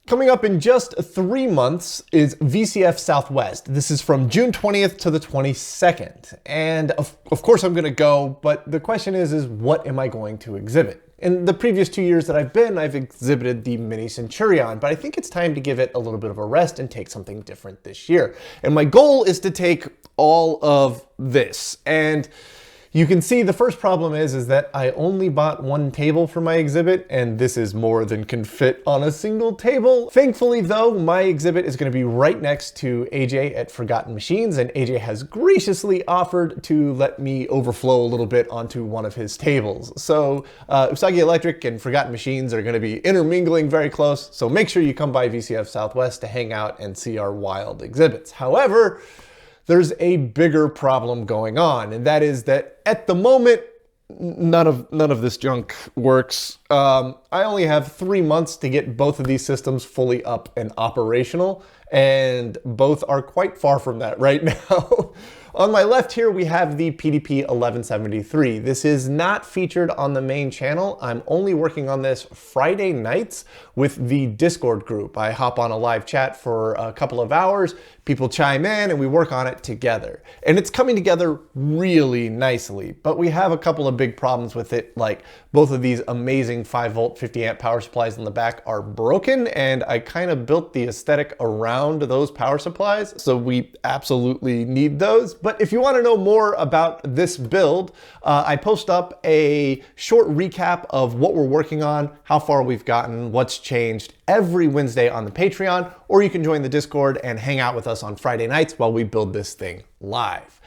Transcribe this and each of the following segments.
Coming up in just 3 months is VCF SouthWest. This is from June 20th to the 22nd. And of course I'm gonna go, but the question is what am I going to exhibit? In the previous 2 years that I've exhibited the Mini Centurion, but I think it's time to give it a little bit of a rest and take something different this year. And my goal is to take all of this. And you can see the first problem is that I only bought one table for my exhibit, and this is more than can fit on a single table. Thankfully though, my exhibit is going to be right next to AJ at Forgotten Machines, and AJ has graciously offered to let me overflow a little bit onto one of his tables. So Usagi Electric and Forgotten Machines are going to be intermingling very close, so make sure you come by VCF Southwest to hang out and see our wild exhibits. However, there's a bigger problem going on, and that is that at the moment, none of this junk works. I only have 3 months to get both of these systems fully up and operational, and both are quite far from that right now. On my left here, we have the PDP 1173. This is not featured on the main channel. I'm only working on this Friday nights with the Discord group. I hop on a live chat for a couple of hours, people chime in, and we work on it together. And it's coming together really nicely, but we have a couple of big problems with it, like both of these amazing 5-volt 50-amp power supplies in the back are broken, and I kind of built the aesthetic around those power supplies, so we absolutely need those. But if you want to know more about this build, I post up a short recap of what we're working on, how far we've gotten, what's changed every Wednesday on the Patreon, or you can join the Discord and hang out with us on Friday nights while we build this thing live.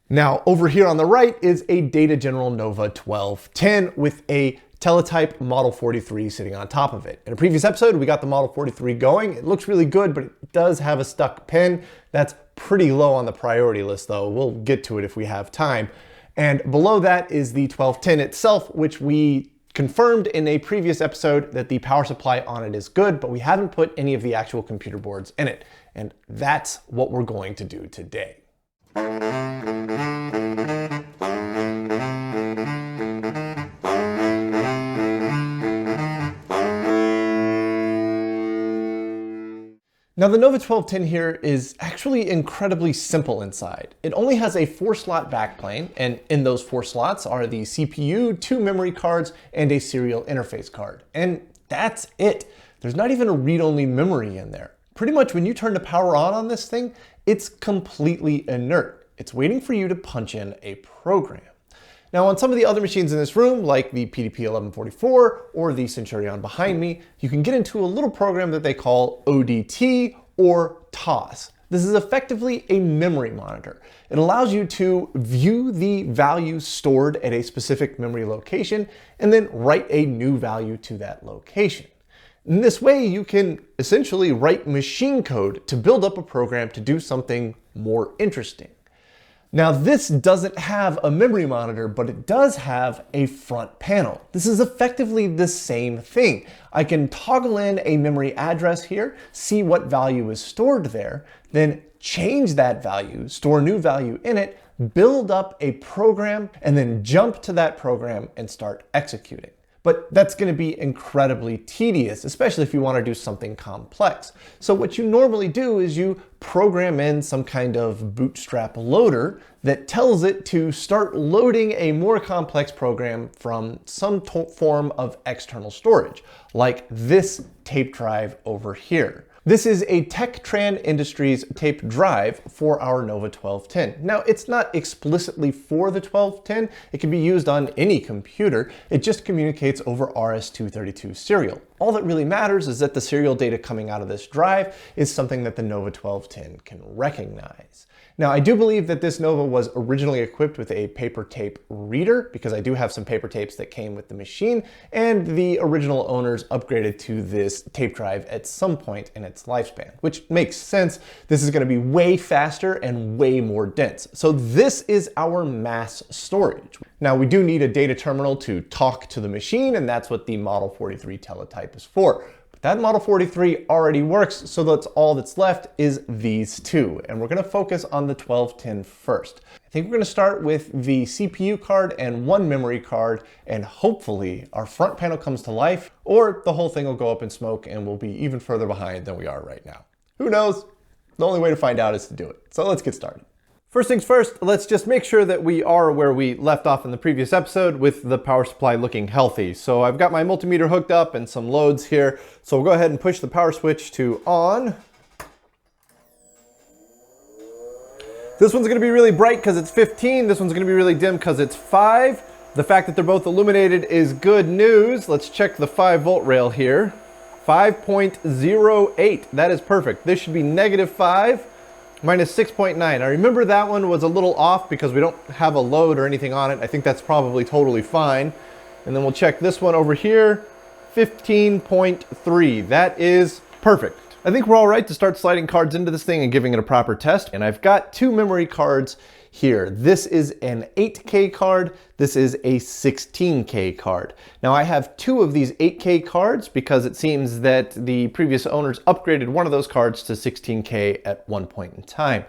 Now, over here on the right is a Data General Nova 1210 with a teletype Model 43 sitting on top of it. In a previous episode, we got the Model 43 going. It looks really good, but it does have a stuck pin. That's pretty low on the priority list though. We'll get to it if we have time. And below that is the 1210 itself, which we confirmed in a previous episode that the power supply on it is good, but we haven't put any of the actual computer boards in it. And that's what we're going to do today. Now the Nova 1210 here is actually incredibly simple inside. It only has a 4-slot backplane, and in those 4 slots are the CPU, 2 memory cards, and a serial interface card. And that's it. There's not even a read-only memory in there. Pretty much when you turn the power on this thing, it's completely inert. It's waiting for you to punch in a program. Now on some of the other machines in this room, like the PDP 1144 or the Centurion behind me, you can get into a little program that they call ODT or TOS. This is effectively a memory monitor. It allows you to view the value stored at a specific memory location and then write a new value to that location. In this way, you can essentially write machine code to build up a program to do something more interesting. Now this doesn't have a memory monitor, but it does have a front panel. This is effectively the same thing. I can toggle in a memory address here, see what value is stored there, then change that value, store a new value in it, build up a program, and then jump to that program and start executing. But that's going to be incredibly tedious, especially if you want to do something complex. So what you normally do is you program in some kind of bootstrap loader that tells it to start loading a more complex program from some form of external storage, like this tape drive over here. This is a Tektran Industries tape drive for our Nova 1210. Now, it's not explicitly for the 1210. It can be used on any computer. It just communicates over RS-232 serial. All that really matters is that the serial data coming out of this drive is something that the Nova 1210 can recognize. Now, I do believe that this Nova was originally equipped with a paper tape reader, because I do have some paper tapes that came with the machine, and the original owners upgraded to this tape drive at some point in its lifespan, which makes sense. This is going to be way faster and way more dense. So this is our mass storage. Now, we do need a data terminal to talk to the machine, and that's what the Model 43 teletype is for. But That Model 43 already works, so that's all that's left is these two. And we're gonna focus on the 1210 first. I think we're gonna start with the CPU card and one memory card, and hopefully our front panel comes to life, or the whole thing will go up in smoke and we'll be even further behind than we are right now. Who knows? The only way to find out is to do it. So let's get started. First things first, let's just make sure that we are where we left off in the previous episode with the power supply looking healthy. So I've got my multimeter hooked up and some loads here. So we'll go ahead and push the power switch to on. This one's gonna be really bright because it's 15. This one's gonna be really dim because it's 5. The fact that they're both illuminated is good news. Let's check the 5-volt rail here. 5.08, that is perfect. This should be -5. Minus 6.9. I remember that one was a little off because we don't have a load or anything on it. I think that's probably totally fine. And then we'll check this one over here, 15.3. That is perfect. I think we're all right to start sliding cards into this thing and giving it a proper test. And I've got two memory cards here. This is an 8K card. This is a 16K card. Now I have two of these 8K cards because it seems that the previous owners upgraded one of those cards to 16K at one point in time.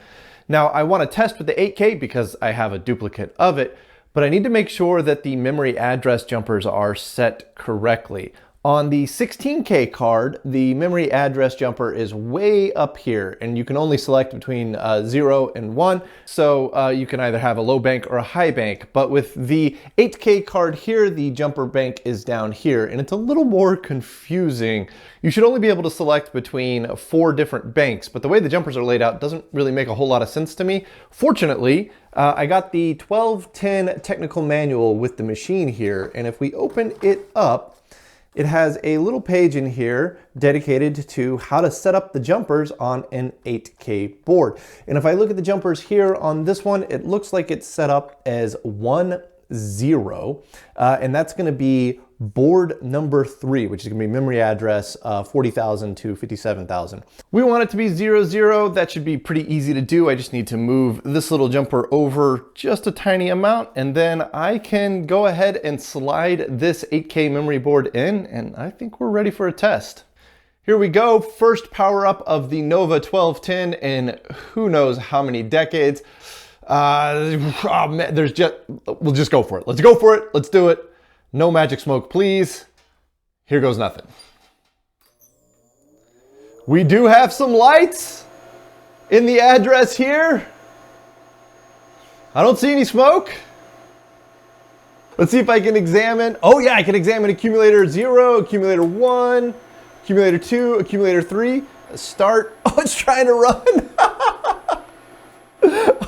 Now I want to test with the 8K because I have a duplicate of it, but I need to make sure that the memory address jumpers are set correctly. On the 16K card, the memory address jumper is way up here, and you can only select between 0 and 1, so you can either have a low bank or a high bank. But with the 8K card here, the jumper bank is down here, and it's a little more confusing. You should only be able to select between 4 different banks, but the way the jumpers are laid out doesn't really make a whole lot of sense to me. Fortunately, I got the 1210 technical manual with the machine here, and if we open it up, it has a little page in here dedicated to how to set up the jumpers on an 8K board. And if I look at the jumpers here on this one, it looks like it's set up as 1, 0, and that's gonna be board number 3, which is gonna be memory address 40,000 to 57,000. We want it to be 0, 0. That should be pretty easy to do. I just need to move this little jumper over just a tiny amount, and then I can go ahead and slide this 8K memory board in, and I think we're ready for a test. Here we go, first power up of the Nova 1210 in who knows how many decades. Oh man, we'll just go for it. Let's go for it, let's do it. No magic smoke, please. Here goes nothing. We do have some lights in the address here. I don't see any smoke. Let's see if I can examine. Oh yeah, I can examine accumulator 0, accumulator 1, accumulator 2, accumulator 3. Start. Oh, it's trying to run.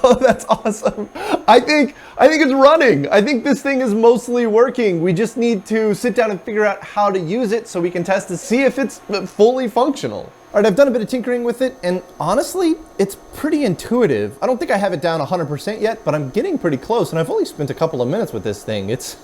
Oh, that's awesome. I think it's running. I think this thing is mostly working. We just need to sit down and figure out how to use it so we can test to see if it's fully functional. All right, I've done a bit of tinkering with it, and honestly, it's pretty intuitive. I don't think I have it down 100% yet, but I'm getting pretty close, and I've only spent a couple of minutes with this thing. It's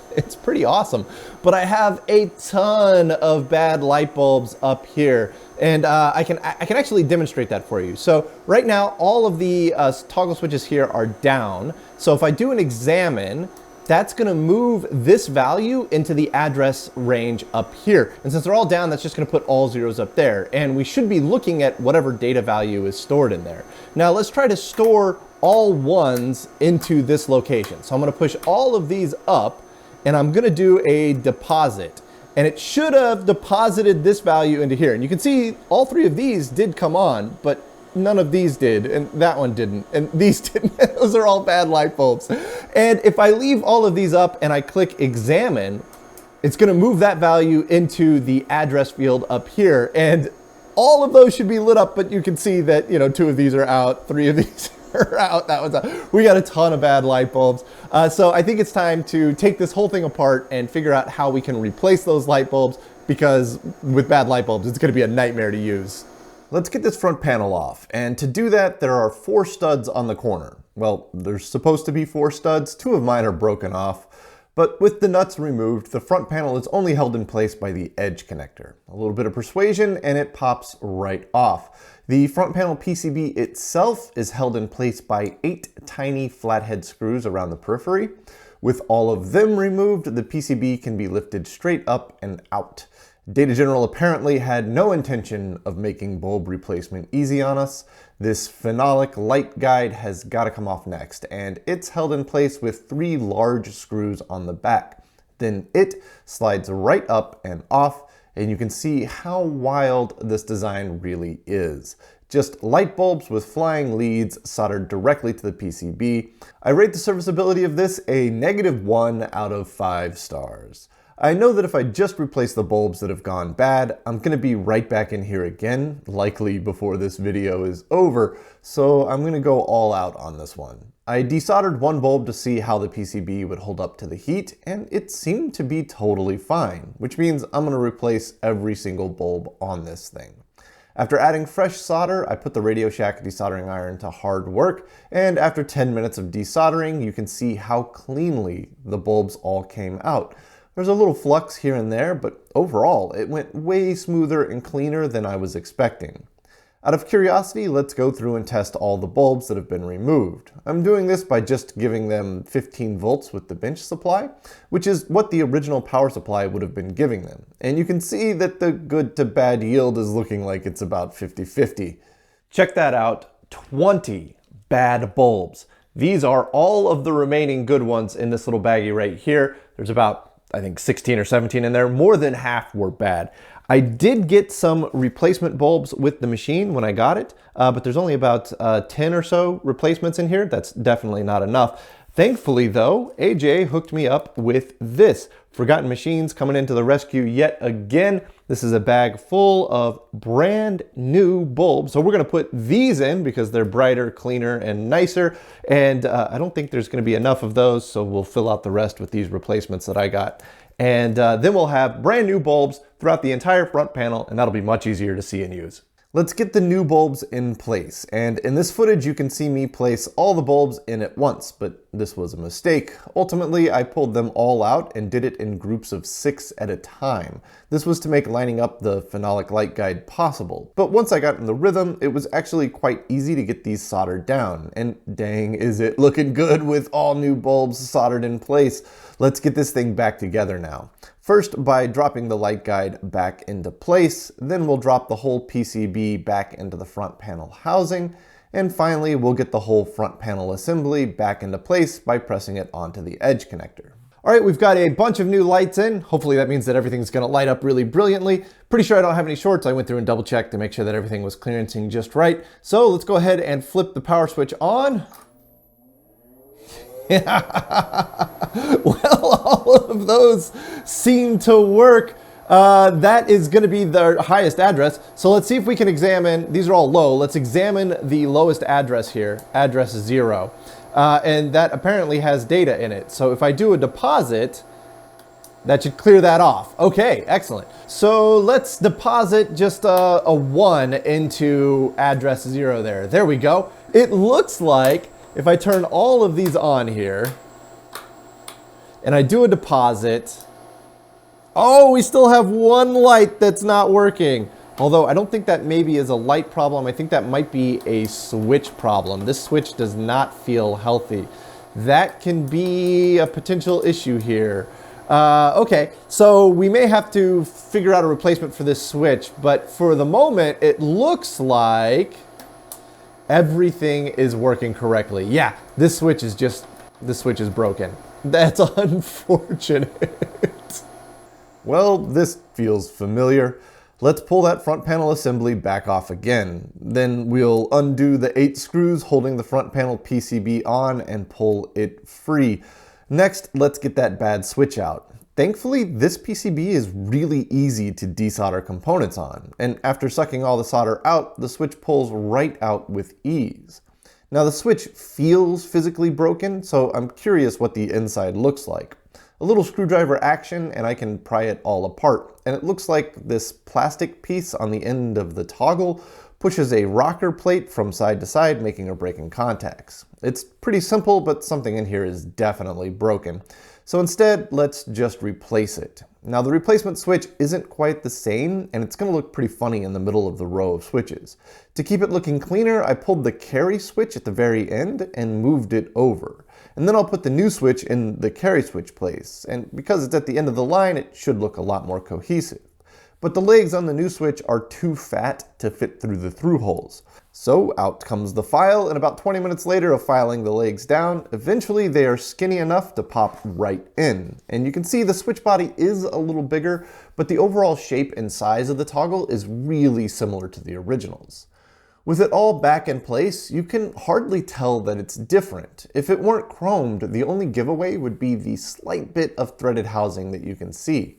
pretty awesome. But I have a ton of bad light bulbs up here, and I can actually demonstrate that for you. So right now, all of the toggle switches here are down. So if I do an examine, that's gonna move this value into the address range up here. And since they're all down, that's just gonna put all zeros up there. And we should be looking at whatever data value is stored in there. Now let's try to store all ones into this location. So I'm gonna push all of these up, and I'm gonna do a deposit. And it should have deposited this value into here. And you can see all 3 of these did come on, but none of these did, and that one didn't, and these didn't. Those are all bad light bulbs. And if I leave all of these up and I click examine, it's gonna move that value into the address field up here, and all of those should be lit up, but you can see that, you know, 2 of these are out, 3 of these are out, that one's out. We got a ton of bad light bulbs. So I think it's time to take this whole thing apart and figure out how we can replace those light bulbs, because with bad light bulbs, it's gonna be a nightmare to use. Let's get this front panel off, and to do that, there are 4 studs on the corner. Well, there's supposed to be 4 studs, 2 of mine are broken off, but with the nuts removed, the front panel is only held in place by the edge connector. A little bit of persuasion and it pops right off. The front panel PCB itself is held in place by 8 tiny flathead screws around the periphery. With all of them removed, the PCB can be lifted straight up and out. Data General apparently had no intention of making bulb replacement easy on us. This phenolic light guide has got to come off next, and it's held in place with 3 large screws on the back. Then it slides right up and off, and you can see how wild this design really is. Just light bulbs with flying leads soldered directly to the PCB. I rate the serviceability of this a -1 out of 5 stars. I know that if I just replace the bulbs that have gone bad, I'm going to be right back in here again, likely before this video is over, so I'm going to go all out on this one. I desoldered one bulb to see how the PCB would hold up to the heat, and it seemed to be totally fine, which means I'm going to replace every single bulb on this thing. After adding fresh solder, I put the Radio Shack desoldering iron to hard work, and after 10 minutes of desoldering, you can see how cleanly the bulbs all came out. There's a little flux here and there, but overall, it went way smoother and cleaner than I was expecting. Out of curiosity, let's go through and test all the bulbs that have been removed. I'm doing this by just giving them 15 volts with the bench supply, which is what the original power supply would have been giving them. And you can see that the good to bad yield is looking like it's about 50-50. Check that out, 20 bad bulbs. These are all of the remaining good ones in this little baggie right here. There's about, I think, 16 or 17 in there. More than half were bad. I did get some replacement bulbs with the machine when I got it, but there's only about 10 or so replacements in here. That's definitely not enough. Thankfully though, AJ hooked me up with this. Forgotten Machines coming into the rescue yet again. This is a bag full of brand new bulbs. So we're gonna put these in because they're brighter, cleaner, and nicer. And I don't think there's gonna be enough of those, so we'll fill out the rest with these replacements that I got. And then we'll have brand new bulbs throughout the entire front panel, and that'll be much easier to see and use. Let's get the new bulbs in place, and in this footage you can see me place all the bulbs in at once, but this was a mistake. Ultimately, I pulled them all out and did it in groups of 6 at a time. This was to make lining up the phenolic light guide possible, but once I got in the rhythm, it was actually quite easy to get these soldered down, and dang is it looking good with all new bulbs soldered in place. Let's get this thing back together now. First, by dropping the light guide back into place, then we'll drop the whole PCB back into the front panel housing, and finally we'll get the whole front panel assembly back into place by pressing it onto the edge connector. All right, we've got a bunch of new lights in. Hopefully that means that everything's gonna light up really brilliantly. Pretty sure I don't have any shorts. I went through and double checked to make sure that everything was clearancing just right. So let's go ahead and flip the power switch on. Well, all of those seem to work. That is going to be the highest address. So let's see if we can examine, these are all low. Let's examine the lowest address here, address 0. And that apparently has data in it. So if I do a deposit, that should clear that off. Okay, excellent. So let's deposit just a 1 into address 0 there. There we go. It looks like if I turn all of these on here and I do a deposit, oh, we still have one light that's not working. Although I don't think that maybe is a light problem. I think that might be a switch problem. This switch does not feel healthy. That can be a potential issue here. Okay, so we may have to figure out a replacement for this switch, but for the moment, it looks like everything is working correctly. Yeah, this switch is broken. That's unfortunate. Well, this feels familiar. Let's pull that front panel assembly back off again. Then we'll undo the 8 screws holding the front panel PCB on and pull it free. Next, let's get that bad switch out. Thankfully, this PCB is really easy to desolder components on, and after sucking all the solder out, the switch pulls right out with ease. Now the switch feels physically broken, so I'm curious what the inside looks like. A little screwdriver action and I can pry it all apart, and it looks like this plastic piece on the end of the toggle pushes a rocker plate from side to side, making or breaking contacts. It's pretty simple, but something in here is definitely broken. So instead, let's just replace it. Now the replacement switch isn't quite the same, and it's going to look pretty funny in the middle of the row of switches. To keep it looking cleaner, I pulled the carry switch at the very end and moved it over. And then I'll put the new switch in the carry switch place, and because it's at the end of the line, it should look a lot more cohesive. but the legs on the new switch are too fat to fit through the through holes. So out comes the file, and about 20 minutes later of filing the legs down, eventually they are skinny enough to pop right in. And you can see the switch body is a little bigger, but the overall shape and size of the toggle is really similar to the originals. With it all back in place, you can hardly tell that it's different. If it weren't chromed, the only giveaway would be the slight bit of threaded housing that you can see.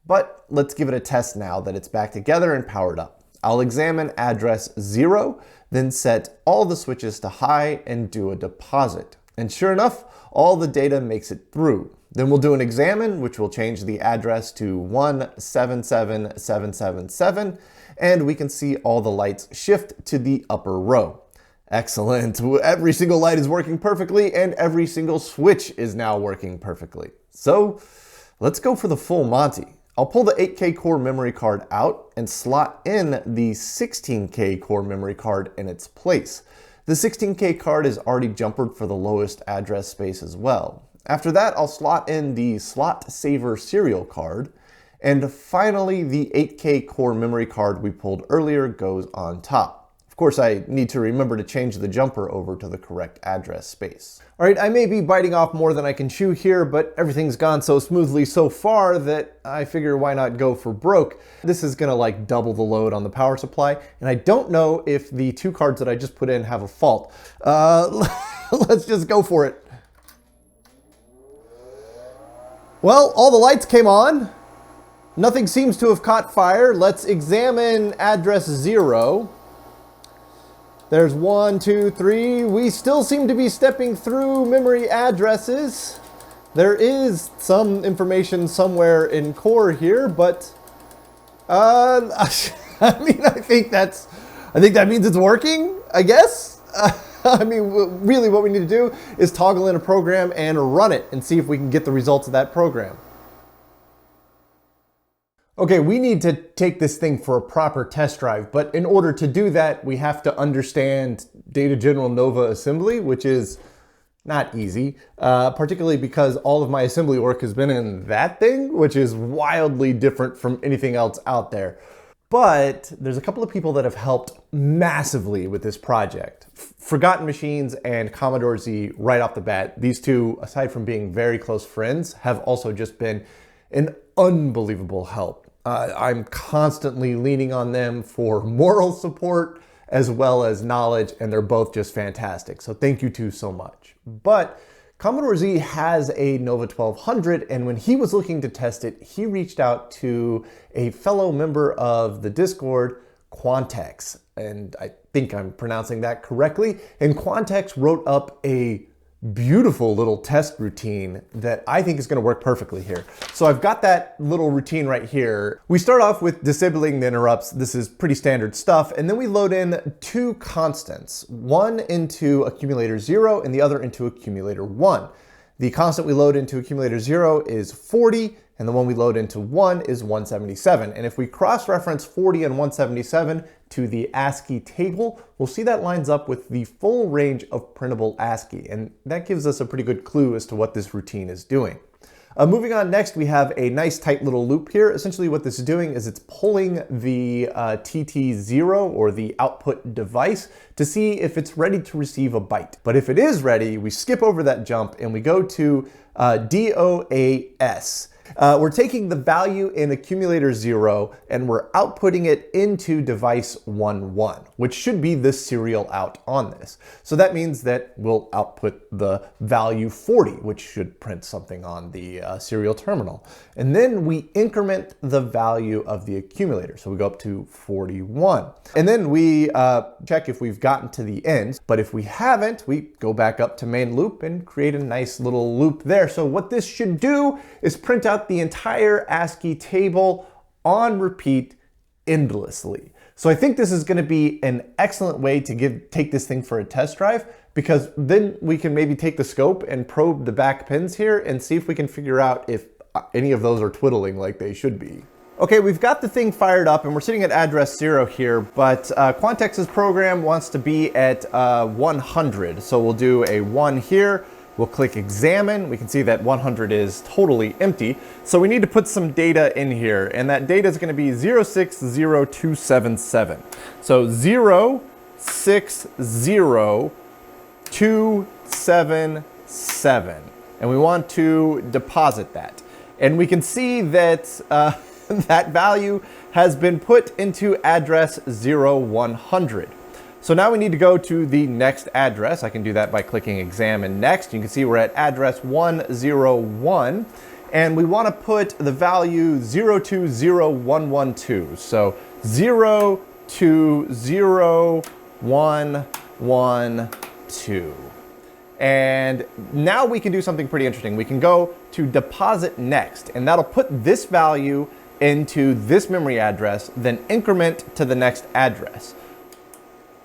But let's give it a test now that it's back together and powered up. I'll examine address 0, then set all the switches to high and do a deposit. And sure enough, all the data makes it through. Then we'll do an examine, which will change the address to 177777, and we can see all the lights shift to the upper row. Excellent. Every single light is working perfectly, and every single switch is now working perfectly. So let's go for the full Monty. I'll pull the 8K core memory card out and slot in the 16K core memory card in its place. The 16K card is already jumpered for the lowest address space as well. After that, I'll slot in the slot saver serial card, and finally the 8K core memory card we pulled earlier goes on top. Of course, I need to remember to change the jumper over to the correct address space. All right, I may be biting off more than I can chew here, but everything's gone so smoothly so far that I figure why not go for broke. This is gonna like double the load on the power supply, and I don't know if the two cards that I just put in have a fault. Let's just go for it. Well, all the lights came on. Nothing seems to have caught fire. Let's examine address 0. There's 1, 2, 3. We still seem to be stepping through memory addresses. There is some information somewhere in core here, but I mean, I think that means it's working, I guess. I mean, really what we need to do is toggle in a program and run it and see if we can get the results of that program. Okay, we need to take this thing for a proper test drive, but in order to do that, we have to understand Data General Nova assembly, which is not easy, particularly because all of my assembly work has been in that thing, which is wildly different from anything else out there. But there's a couple of people that have helped massively with this project. Forgotten Machines and CommodoreZ right off the bat. These two, aside from being very close friends, have also just been an unbelievable help. I'm constantly leaning on them for moral support as well as knowledge, and they're both just fantastic. So thank you two so much. But CommodoreZ has a Nova 1200, and when he was looking to test it, he reached out to a fellow member of the Discord, Quantex, and I think I'm pronouncing that correctly. And Quantex wrote up a beautiful little test routine that I think is going to work perfectly here. So I've got that little routine right here. We start off with disabling the interrupts. This is pretty standard stuff. And then we load in two constants, one into accumulator 0 and the other into accumulator 1. The constant we load into accumulator 0 is 40, and the one we load into 1 is 177. And if we cross-reference 40 and 177 to the ASCII table, we'll see that lines up with the full range of printable ASCII, and that gives us a pretty good clue as to what this routine is doing. Moving on next, we have a nice tight little loop here. Essentially what this is doing is it's pulling the TT0 or the output device to see if it's ready to receive a byte. But if it is ready, we skip over that jump and we go to DOAS. We're taking the value in accumulator 0 and we're outputting it into device 11, which should be the serial out on this. So that means that we'll output the value 40, which should print something on the serial terminal. And then we increment the value of the accumulator. So we go up to 41. And then we check if we've gotten to the end. But if we haven't, we go back up to main loop and create a nice little loop there. So what this should do is print out the entire ASCII table on repeat endlessly. So I think this is going to be an excellent way to take this thing for a test drive, because then we can maybe take the scope and probe the back pins here and see if we can figure out if any of those are twiddling like they should be. Okay, we've got the thing fired up and we're sitting at address 0 here, but Quantex's program wants to be at 100. So we'll do a 1 here. We'll click examine. We can see that 100 is totally empty. So we need to put some data in here, and that data is going to be 060277. So 060277. And we want to deposit that. And we can see that that value has been put into address 0100. So now we need to go to the next address. I can do that by clicking examine next. You can see we're at address 101, and we want to put the value 020112. So 020112. And now we can do something pretty interesting. We can go to deposit next, and that'll put this value into this memory address, then increment to the next address.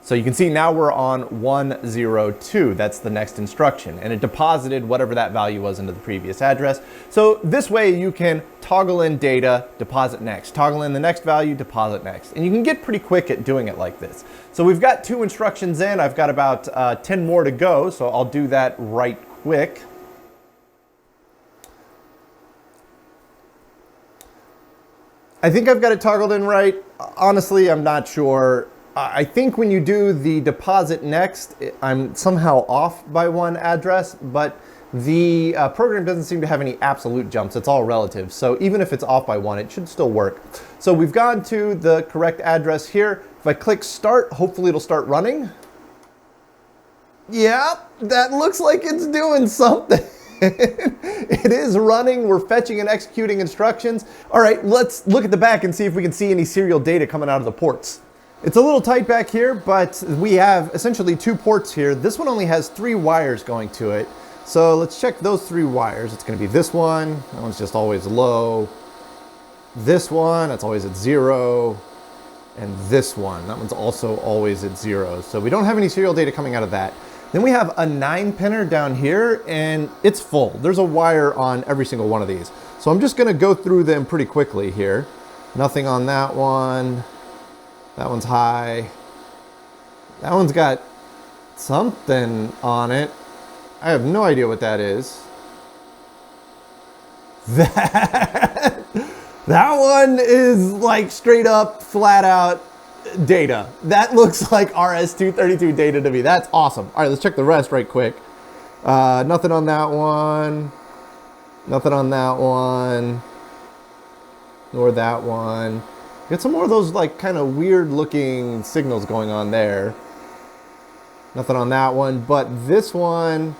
So you can see now we're on 102. That's the next instruction. And it deposited whatever that value was into the previous address. So this way you can toggle in data, deposit next. Toggle in the next value, deposit next. And you can get pretty quick at doing it like this. So we've got 2 instructions in. I've got about 10 more to go. So I'll do that right quick. I think I've got it toggled in right. Honestly, I'm not sure. I think when you do the deposit next, I'm somehow off by 1 address, but the program doesn't seem to have any absolute jumps. It's all relative. So even if it's off by 1, it should still work. So we've gone to the correct address here. If I click start, hopefully it'll start running. Yeah, that looks like it's doing something. It is running. We're fetching and executing instructions. All right, let's look at the back and see if we can see any serial data coming out of the ports. It's a little tight back here, but we have essentially 2 ports here. This one only has 3 wires going to it. So let's check those 3 wires. It's going to be this one. That one's just always low. This one, that's always at 0. And this one, that one's also always at 0. So we don't have any serial data coming out of that. Then we have a 9-pinner down here, and it's full. There's a wire on every single one of these. So I'm just going to go through them pretty quickly here. Nothing on that one. That one's high. That one's got something on it. I have no idea what that is. That one is like straight up, flat out data. That looks like RS-232 data to me. That's awesome. All right, let's check the rest right quick. Nothing on that one. Nothing on that one. Nor that one. Get some more of those like kind of weird looking signals going on there. Nothing on that one, but this one,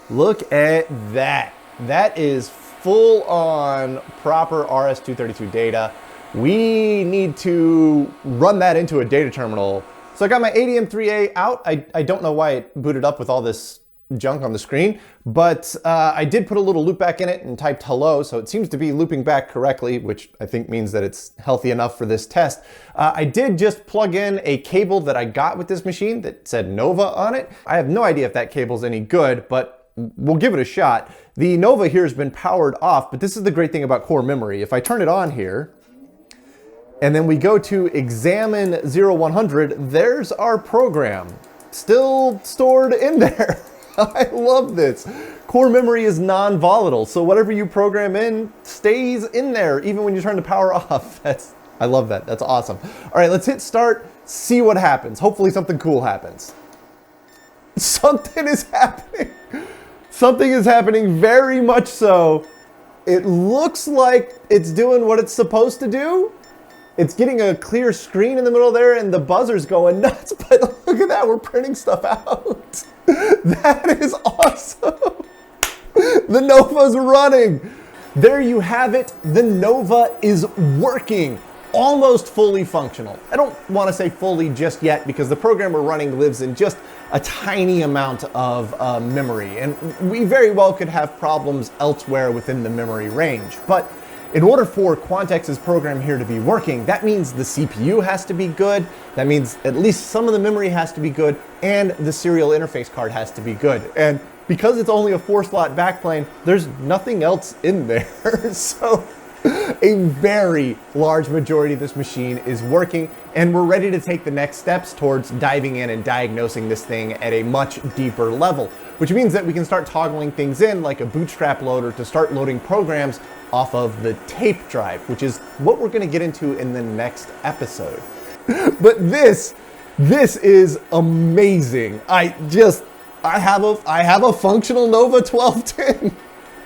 look at that. That is full on proper RS-232 data. We need to run that into a data terminal. So I got my ADM3A out. I don't know why it booted up with all this junk on the screen, but I did put a little loop back in it and typed hello, so it seems to be looping back correctly, which I think means that it's healthy enough for this test. I did just plug in a cable that I got with this machine that said Nova on it. I have no idea if that cable's any good, but we'll give it a shot. The Nova here has been powered off, but this is the great thing about core memory. If I turn it on here, and then we go to examine 0100, there's our program still stored in there. I love this. Core memory is non-volatile, so whatever you program in stays in there, even when you turn the power off. I love that. That's awesome. All right, let's hit start, see what happens. Hopefully something cool happens. Something is happening. Something is happening, very much so. It looks like it's doing what it's supposed to do. It's getting a clear screen in the middle there, and the buzzer's going nuts, but look at that, we're printing stuff out. That is awesome. The Nova's running. There you have it. The Nova is working, almost fully functional. I don't want to say fully just yet because the program we're running lives in just a tiny amount of memory, and we very well could have problems elsewhere within the memory range. But in order for Quantex's program here to be working, that means the CPU has to be good, that means at least some of the memory has to be good, and the serial interface card has to be good. And because it's only a 4-slot backplane, there's nothing else in there. So A very large majority of this machine is working, and we're ready to take the next steps towards diving in and diagnosing this thing at a much deeper level, which means that we can start toggling things in like a bootstrap loader to start loading programs off of the tape drive, which is what we're going to get into in the next episode. But this is amazing. I have a functional Nova 1210.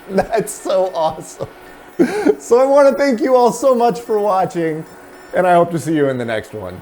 That's so awesome. So I want to thank you all so much for watching, and I hope to see you in the next one.